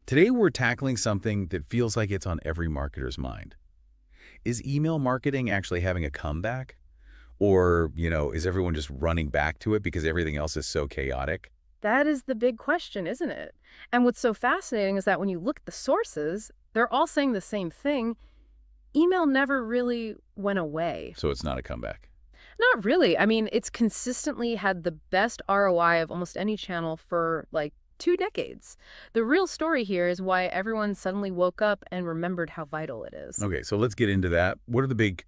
Today we're tackling something that feels like it's on every marketer's mind. Is email marketing actually having a comeback? Or, is everyone just running back to it because everything else is so chaotic? That is the big question, isn't it? And what's so fascinating is that when you look at the sources, they're all saying the same thing. Email never really went away. So it's not a comeback. Not really. I mean, it's consistently had the best ROI of almost any channel for like 2 decades. The real story here is why everyone suddenly woke up and remembered how vital it is. Okay, so let's get into that. What are the big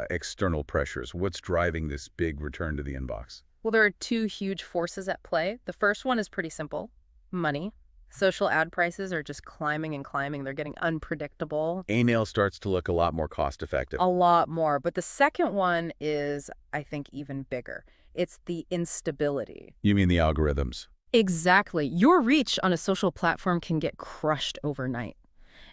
external pressures? What's driving this big return to the inbox? Well, there are two huge forces at play. The first one is pretty simple: money. Social ad prices are just climbing and climbing. They're getting unpredictable. Email starts to look a lot more cost effective. A lot more. But the second one is, I think, even bigger. It's the instability. You mean the algorithms? Exactly. Your reach on a social platform can get crushed overnight.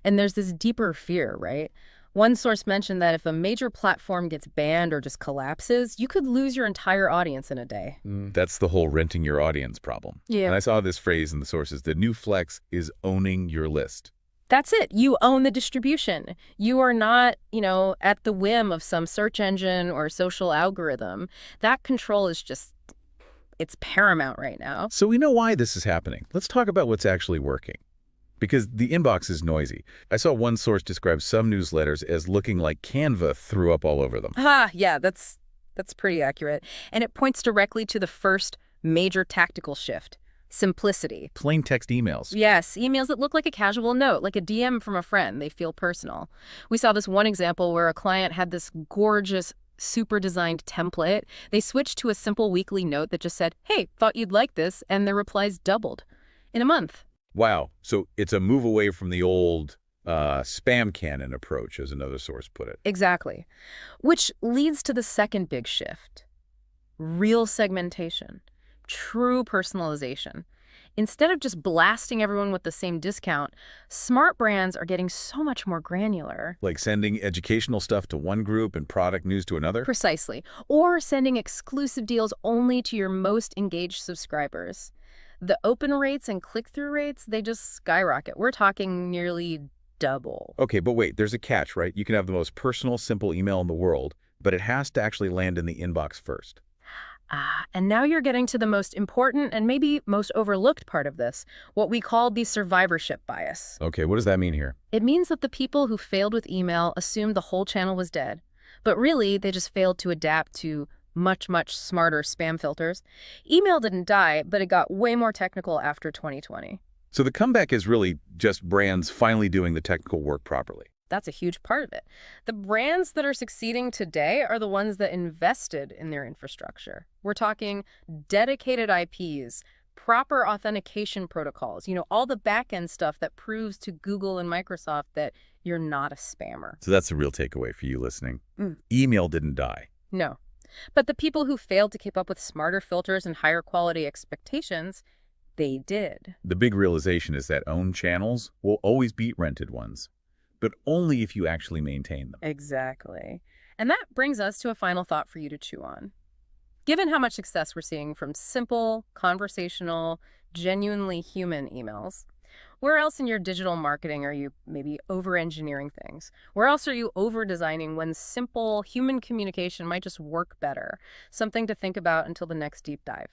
And there's this deeper fear, right? One source mentioned that if a major platform gets banned or just collapses, you could lose your entire audience in a day. That's the whole renting your audience problem. Yeah. And I saw this phrase in the sources. The new flex is owning your list. That's it. You own the distribution. You are not, at the whim of some search engine or social algorithm. That control is just, it's paramount right now. So we know why this is happening. Let's talk about what's actually working. Because the inbox is noisy. I saw one source describe some newsletters as looking like Canva threw up all over them. Yeah, that's pretty accurate. And it points directly to the first major tactical shift: simplicity. Plain text emails. Yes, emails that look like a casual note, like a DM from a friend. They feel personal. We saw this one example where a client had this gorgeous, super designed template. They switched to a simple weekly note that just said, "Hey, thought you'd like this," and their replies doubled in a month. Wow. So it's a move away from the old spam cannon approach, as another source put it. Exactly. Which leads to the second big shift: real segmentation, true personalization. Instead of just blasting everyone with the same discount, smart brands are getting so much more granular. Like sending educational stuff to one group and product news to another? Precisely. Or sending exclusive deals only to your most engaged subscribers. The open rates and click-through rates, they just skyrocket. We're talking nearly double. Okay, but wait, there's a catch, right? You can have the most personal, simple email in the world, but it has to actually land in the inbox first. And now you're getting to the most important and maybe most overlooked part of this, what we call the survivorship bias. Okay, what does that mean here? It means that the people who failed with email assumed the whole channel was dead, but really they just failed to adapt to much, much smarter spam filters. Email didn't die, but it got way more technical after 2020. So the comeback is really just brands finally doing the technical work properly. That's a huge part of it. The brands that are succeeding today are the ones that invested in their infrastructure. We're talking dedicated IPs, proper authentication protocols, all the back-end stuff that proves to Google and Microsoft that you're not a spammer. So that's the real takeaway for you listening. Mm. Email didn't die. No. But the people who failed to keep up with smarter filters and higher quality expectations, they did. The big realization is that owned channels will always beat rented ones, but only if you actually maintain them. Exactly. And that brings us to a final thought for you to chew on. Given how much success we're seeing from simple, conversational, genuinely human emails, where else in your digital marketing are you maybe over-engineering things? Where else are you over-designing when simple human communication might just work better? Something to think about until the next deep dive.